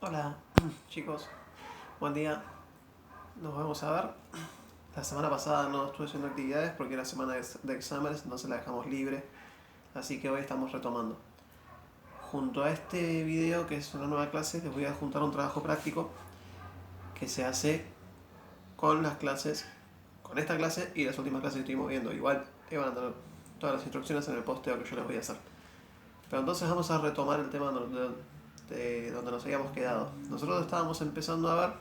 Hola chicos, buen día, nos vamos a ver. La semana pasada no estuve haciendo actividades porque era semana de exámenes, entonces la dejamos libre, así que hoy estamos retomando. Junto a este video, que es una nueva clase, les voy a juntar un trabajo práctico que se hace con las clases, con esta clase y las últimas clases que estuvimos viendo. Igual van a tener todas las instrucciones en el posteo que yo les voy a hacer. Pero entonces vamos a retomar el tema de donde nos habíamos quedado. Nosotros estábamos empezando a ver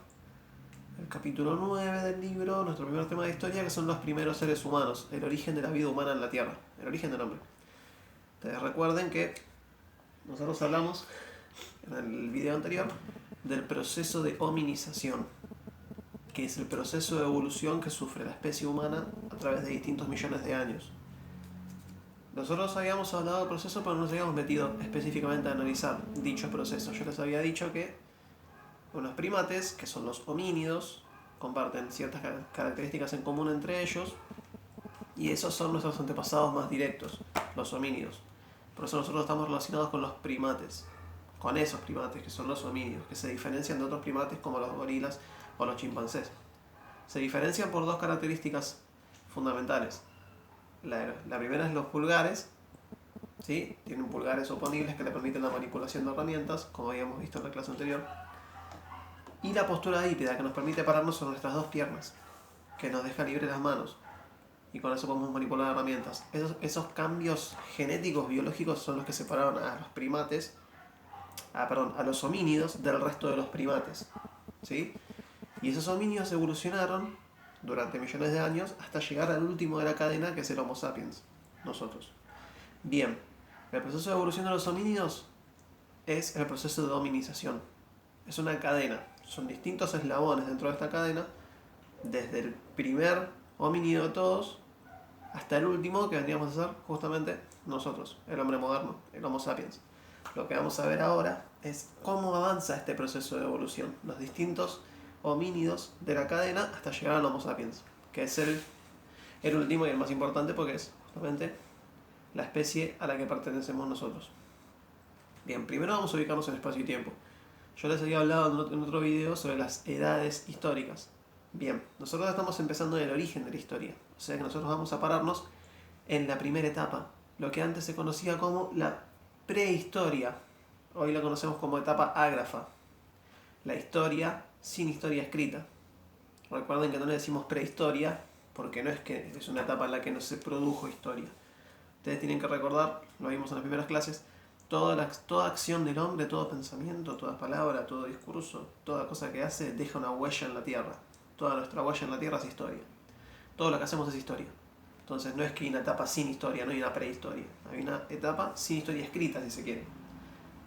el capítulo 9 del libro, nuestro primer tema de historia, que son los primeros seres humanos, el origen de la vida humana en la Tierra, el origen del hombre. Ustedes recuerden que nosotros hablamos en el video anterior del proceso de hominización, que es el proceso de evolución que sufre la especie humana a través de distintos millones de años. Nosotros habíamos hablado del proceso, pero no nos habíamos metido específicamente a analizar dicho proceso. Yo les había dicho que los primates, que son los homínidos, comparten ciertas características en común entre ellos, y esos son nuestros antepasados más directos, los homínidos. Por eso nosotros estamos relacionados con los primates, con esos primates que son los homínidos, que se diferencian de otros primates como los gorilas o los chimpancés. Se diferencian por dos características fundamentales. La primera es los pulgares, ¿sí? Tienen pulgares oponibles que le permiten la manipulación de herramientas, como habíamos visto en la clase anterior. Y la postura bípeda, que nos permite pararnos sobre nuestras dos piernas, que nos deja libres las manos. Y con eso podemos manipular herramientas. Esos cambios genéticos, biológicos, son los que separaron a los primates, a los homínidos del resto de los primates, ¿sí? Y esos homínidos evolucionaron durante millones de años hasta llegar al último de la cadena, que es el Homo sapiens, nosotros. Bien, el proceso de evolución de los homínidos es el proceso de hominización. Es una cadena, son distintos eslabones dentro de esta cadena, desde el primer homínido de todos hasta el último, que vendríamos a ser justamente nosotros, el hombre moderno, el Homo sapiens. Lo que vamos a ver ahora es cómo avanza este proceso de evolución, los distintos homínidos de la cadena hasta llegar al Homo sapiens, que es el último y el más importante porque es justamente la especie a la que pertenecemos nosotros. Bien, primero vamos a ubicarnos en espacio y tiempo. Yo les había hablado en otro video sobre las edades históricas. Bien, nosotros estamos empezando en el origen de la historia. O sea que nosotros vamos a pararnos en la primera etapa, lo que antes se conocía como la prehistoria. Hoy la conocemos como etapa ágrafa. La historia sin historia escrita. Recuerden que no le decimos prehistoria porque no es que es una etapa en la que no se produjo historia. Ustedes tienen que recordar, lo vimos en las primeras clases, toda acción del hombre, todo pensamiento, toda palabra, todo discurso, toda cosa que hace deja una huella en la tierra. Toda nuestra huella en la tierra es historia. Todo lo que hacemos es historia. Entonces no es que hay una etapa sin historia, no hay una prehistoria. Hay una etapa sin historia escrita, si se quiere.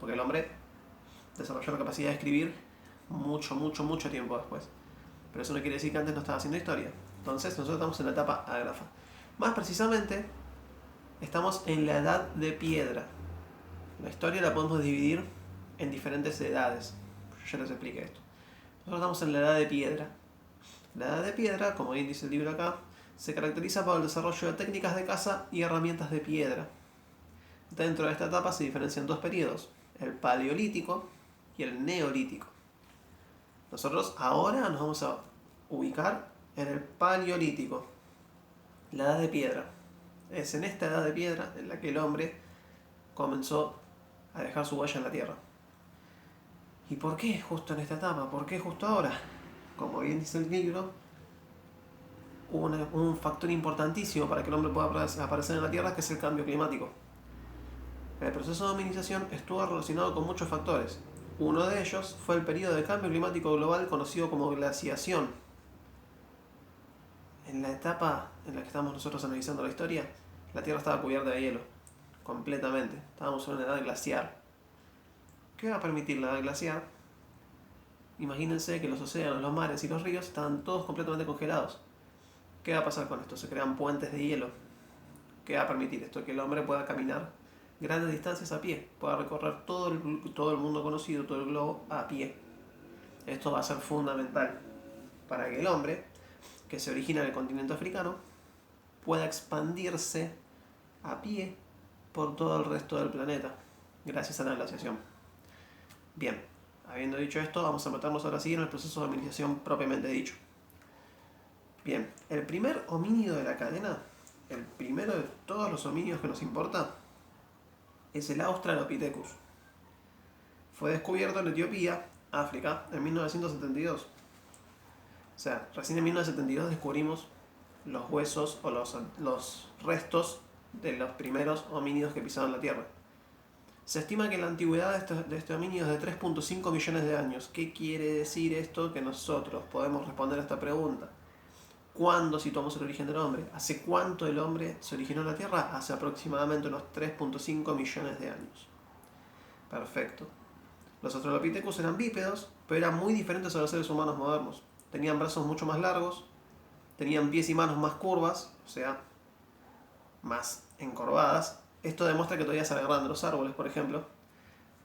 Porque el hombre desarrolló la capacidad de escribir mucho tiempo después. Pero eso no quiere decir que antes no estaba haciendo historia. Entonces nosotros estamos en la etapa ágrafa. Más precisamente, estamos en la edad de piedra. La historia la podemos dividir en diferentes edades. Yo ya les expliqué esto. Nosotros estamos en la edad de piedra. La edad de piedra, como bien dice el libro acá, se caracteriza por el desarrollo de técnicas de caza y herramientas de piedra. Dentro de esta etapa se diferencian dos periodos, el paleolítico y el neolítico. Nosotros ahora nos vamos a ubicar en el paleolítico, la edad de piedra. Es en esta edad de piedra en la que el hombre comenzó a dejar su huella en la tierra. ¿Y por qué justo en esta etapa? ¿Por qué justo ahora? Como bien dice el libro, hubo un factor importantísimo para que el hombre pueda aparecer en la tierra, que es el cambio climático. El proceso de hominización estuvo relacionado con muchos factores. Uno de ellos fue el periodo de cambio climático global conocido como glaciación. En la etapa en la que estamos nosotros analizando la historia, la Tierra estaba cubierta de hielo, completamente. Estábamos en una edad glacial. ¿Qué va a permitir la edad glacial? Imagínense que los océanos, los mares y los ríos estaban todos completamente congelados. ¿Qué va a pasar con esto? Se crean puentes de hielo. ¿Qué va a permitir esto? Que el hombre pueda caminar grandes distancias a pie, pueda recorrer todo el mundo conocido, todo el globo a pie. Esto va a ser fundamental para que el hombre, que se origina en el continente africano, pueda expandirse a pie por todo el resto del planeta, gracias a la glaciación. Bien, Habiendo dicho esto, vamos a meternos ahora sí en el proceso de hominización propiamente dicho. Bien, el primer homínido de la cadena, el primero de todos los homínidos que nos importa, es el Australopithecus. Fue descubierto en Etiopía, África, en 1972. O sea, recién en 1972 descubrimos los huesos o los restos de los primeros homínidos que pisaban la Tierra. Se estima que la antigüedad de este homínido es de 3.5 millones de años. ¿Qué quiere decir esto? Que nosotros podemos responder a esta pregunta. ¿Cuándo situamos el origen del hombre? ¿Hace cuánto el hombre se originó en la Tierra? Hace aproximadamente unos 3.5 millones de años. Perfecto. Los Australopithecus eran bípedos, pero eran muy diferentes a los seres humanos modernos. Tenían brazos mucho más largos, tenían pies y manos más curvas, o sea, más encorvadas. Esto demuestra que todavía se agarraban de los árboles, por ejemplo.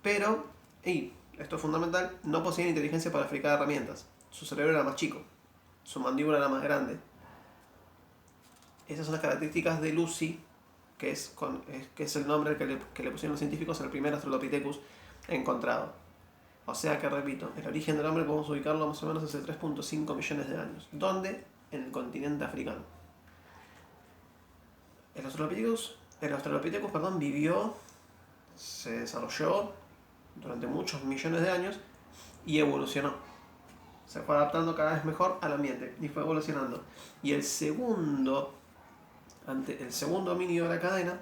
Pero, y esto es fundamental, no poseían inteligencia para fabricar herramientas. Su cerebro era más chico, su mandíbula era más grande. Esas son las características de Lucy, que es el nombre que le pusieron los científicos al primer Australopithecus encontrado. O sea que, repito, el origen del hombre podemos ubicarlo más o menos hace 3.5 millones de años. ¿Dónde? En el continente africano. El Australopithecus, vivió, se desarrolló durante muchos millones de años y evolucionó. Se fue adaptando cada vez mejor al ambiente y fue evolucionando. Y el segundo homínido de la cadena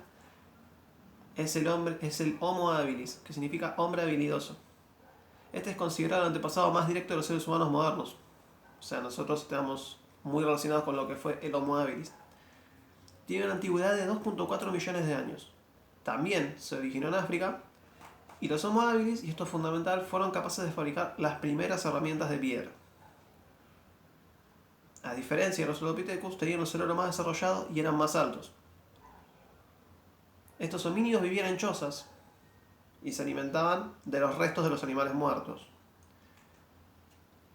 es el Homo habilis, que significa hombre habilidoso. Este es considerado el antepasado más directo de los seres humanos modernos. O sea, nosotros estamos muy relacionados con lo que fue el Homo habilis. Tiene una antigüedad de 2.4 millones de años. También se originó en África. Y los Homo habilis, y esto es fundamental, fueron capaces de fabricar las primeras herramientas de piedra. A diferencia de los Australopithecus, tenían un cerebro más desarrollado y eran más altos. Estos homínidos vivían en chozas y se alimentaban de los restos de los animales muertos.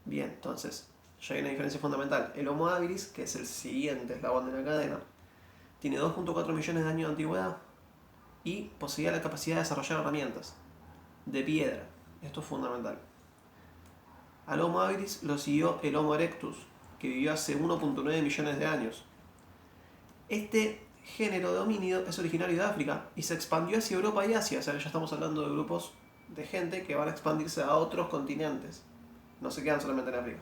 Bien, entonces, ya hay una diferencia fundamental. El Homo habilis, que es el siguiente eslabón de la cadena, tiene 2.4 millones de años de antigüedad y poseía la capacidad de desarrollar herramientas de piedra. Esto es fundamental. Al Homo habilis lo siguió el Homo erectus, que vivió hace 1.9 millones de años. Este género de homínido es originario de África y se expandió hacia Europa y Asia. O sea, ya estamos hablando de grupos de gente que van a expandirse a otros continentes. No se quedan solamente en África.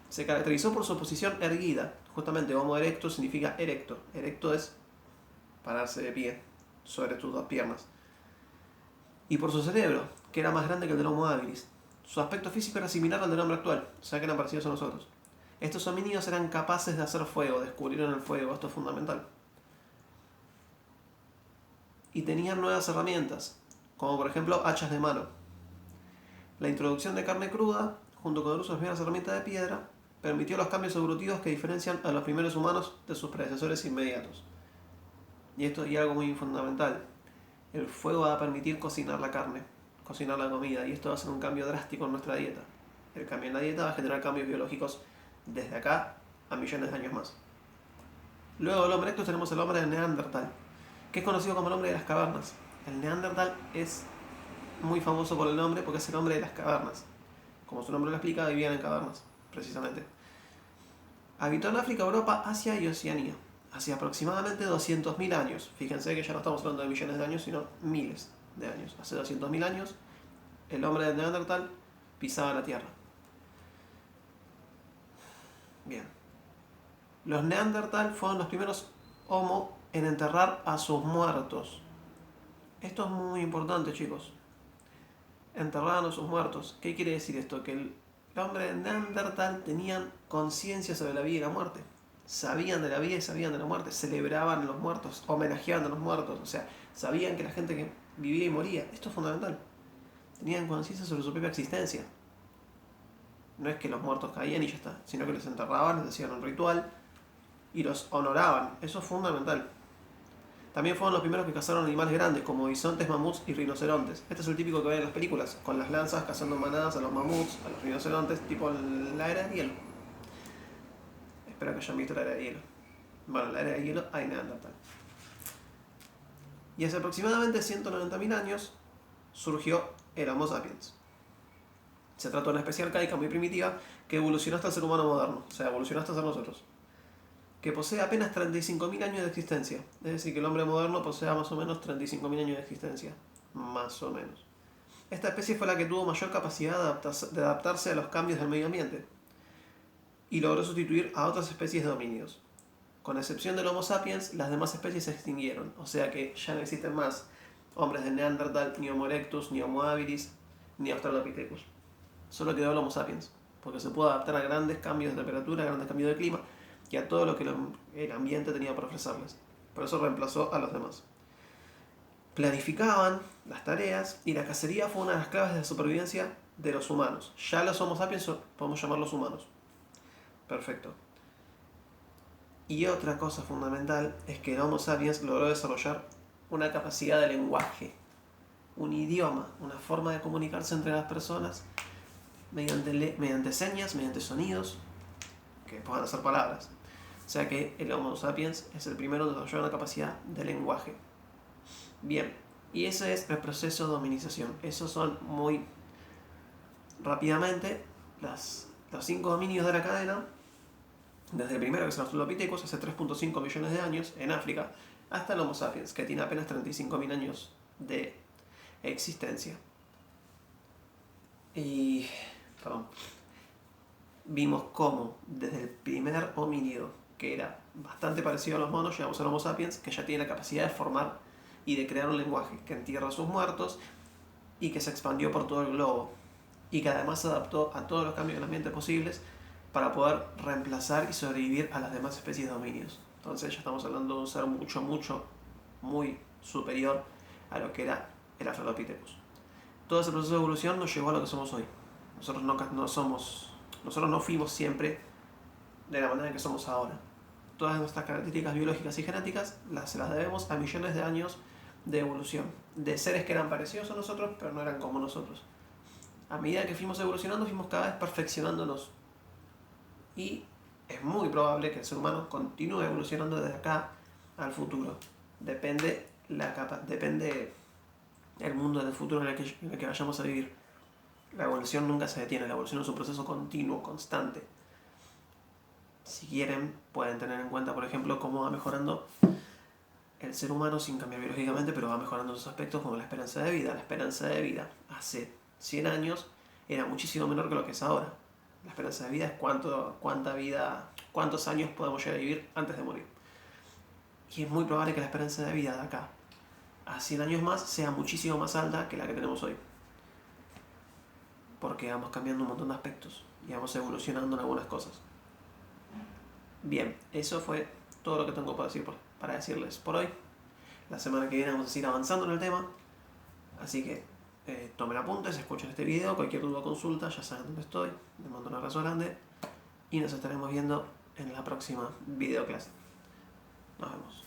Se caracterizó por su posición erguida. Justamente Homo erectus significa erecto. Erecto es pararse de pie sobre tus dos piernas. Y por su cerebro, que era más grande que el del Homo habilis. Su aspecto físico era similar al del hombre actual, o sea que eran parecidos a nosotros. Estos homínidos eran capaces de hacer fuego, descubrieron el fuego, esto es fundamental. Y tenían nuevas herramientas, como por ejemplo hachas de mano. La introducción de carne cruda, junto con el uso de las primeras herramientas de piedra, permitió los cambios evolutivos que diferencian a los primeros humanos de sus predecesores inmediatos. Y esto es algo muy fundamental. El fuego va a permitir cocinar la carne, cocinar la comida, y esto va a ser un cambio drástico en nuestra dieta. El cambio en la dieta va a generar cambios biológicos desde acá a millones de años más. Luego del Homo erectus tenemos el hombre de Neandertal, que es conocido como el hombre de las cavernas. El Neandertal es muy famoso por el nombre porque es el hombre de las cavernas. Como su nombre lo explica, vivían en cavernas, precisamente. Habitó en África, Europa, Asia y Oceanía, hace aproximadamente 200.000 años. Fíjense que ya no estamos hablando de millones de años, sino miles de años. Hace 200.000 años, el hombre de Neandertal pisaba la Tierra. Bien. Los Neandertal fueron los primeros Homo en enterrar a sus muertos. Esto es muy importante, chicos. Enterraban a sus muertos. ¿Qué quiere decir esto? Que el hombre de Neandertal tenían conciencia sobre la vida y la muerte. Sabían de la vida y sabían de la muerte. Celebraban a los muertos, homenajeaban a los muertos. O sea, sabían que la gente que vivía y moría. Esto es fundamental. Tenían conciencia sobre su propia existencia. No es que los muertos caían y ya está, sino que los enterraban, les hacían un ritual y los honoraban. Eso es fundamental. También fueron los primeros que cazaron animales grandes, como bisontes, mamuts y rinocerontes. Este es el típico que ven en las películas, con las lanzas cazando manadas a los mamuts, a los rinocerontes, tipo en la era de hielo. Espero que hayan visto la era de hielo. Bueno, en la era de hielo hay Neandertal. Y hace aproximadamente 190.000 años surgió el Homo sapiens. Se trata de una especie arcaica muy primitiva que evolucionó hasta el ser humano moderno, o sea, evolucionó hasta ser nosotros, que posee apenas 35.000 años de existencia. Es decir, que el hombre moderno posee más o menos 35.000 años de existencia, más o menos. Esta especie fue la que tuvo mayor capacidad de adaptarse a los cambios del medio ambiente y logró sustituir a otras especies de homínidos. Con excepción del Homo sapiens, las demás especies se extinguieron, o sea que ya no existen más hombres de Neandertal, ni Homo erectus, ni Homo habilis, ni Australopithecus. Solo quedó el Homo sapiens, porque se pudo adaptar a grandes cambios de temperatura, a grandes cambios de clima y a todo lo que el ambiente tenía por ofrecerles. Por eso reemplazó a los demás. Planificaban las tareas y la cacería fue una de las claves de supervivencia de los humanos. Ya los Homo sapiens podemos llamarlos humanos. Perfecto. Y otra cosa fundamental es que el Homo sapiens logró desarrollar una capacidad de lenguaje, un idioma, una forma de comunicarse entre las personas mediante señas, mediante sonidos, que puedan ser palabras. O sea que el Homo sapiens es el primero en desarrollar una capacidad de lenguaje. Bien, y ese es el proceso de hominización. Esos son muy rápidamente los 5 dominios de la cadena, desde el primero, que es el Australopithecus, hace 3.5 millones de años, en África, hasta el Homo sapiens, que tiene apenas 35.000 años de existencia. Y vimos cómo desde el primer homínido, que era bastante parecido a los monos, llegamos al Homo sapiens, que ya tiene la capacidad de formar y de crear un lenguaje que entierra a sus muertos y que se expandió por todo el globo y que además se adaptó a todos los cambios del ambiente posibles para poder reemplazar y sobrevivir a las demás especies de homínidos. Entonces ya estamos hablando de un ser muy superior a lo que era el Australopithecus. Todo ese proceso de evolución nos llevó a lo que somos hoy. Nosotros no fuimos siempre de la manera en que somos ahora. Todas nuestras características biológicas y genéticas se las debemos a millones de años de evolución, de seres que eran parecidos a nosotros, pero no eran como nosotros. A medida que fuimos evolucionando, fuimos cada vez perfeccionándonos. Y es muy probable que el ser humano continúe evolucionando desde acá al futuro. Depende el mundo del futuro en el que vayamos a vivir. La evolución nunca se detiene, la evolución es un proceso continuo, constante. Si quieren, pueden tener en cuenta, por ejemplo, cómo va mejorando el ser humano sin cambiar biológicamente, pero va mejorando sus aspectos como la esperanza de vida. La esperanza de vida hace 100 años era muchísimo menor que lo que es ahora. La esperanza de vida es cuántos años podemos llegar a vivir antes de morir. Y es muy probable que la esperanza de vida de acá a 100 años más sea muchísimo más alta que la que tenemos hoy. Porque vamos cambiando un montón de aspectos y vamos evolucionando en algunas cosas. Bien, eso fue todo lo que tengo para decirles por hoy. La semana que viene vamos a seguir avanzando en el tema. Así que tomen apuntes, escuchen este video, cualquier duda o consulta, ya saben dónde estoy. Les mando un abrazo grande y nos estaremos viendo en la próxima videoclase. Nos vemos.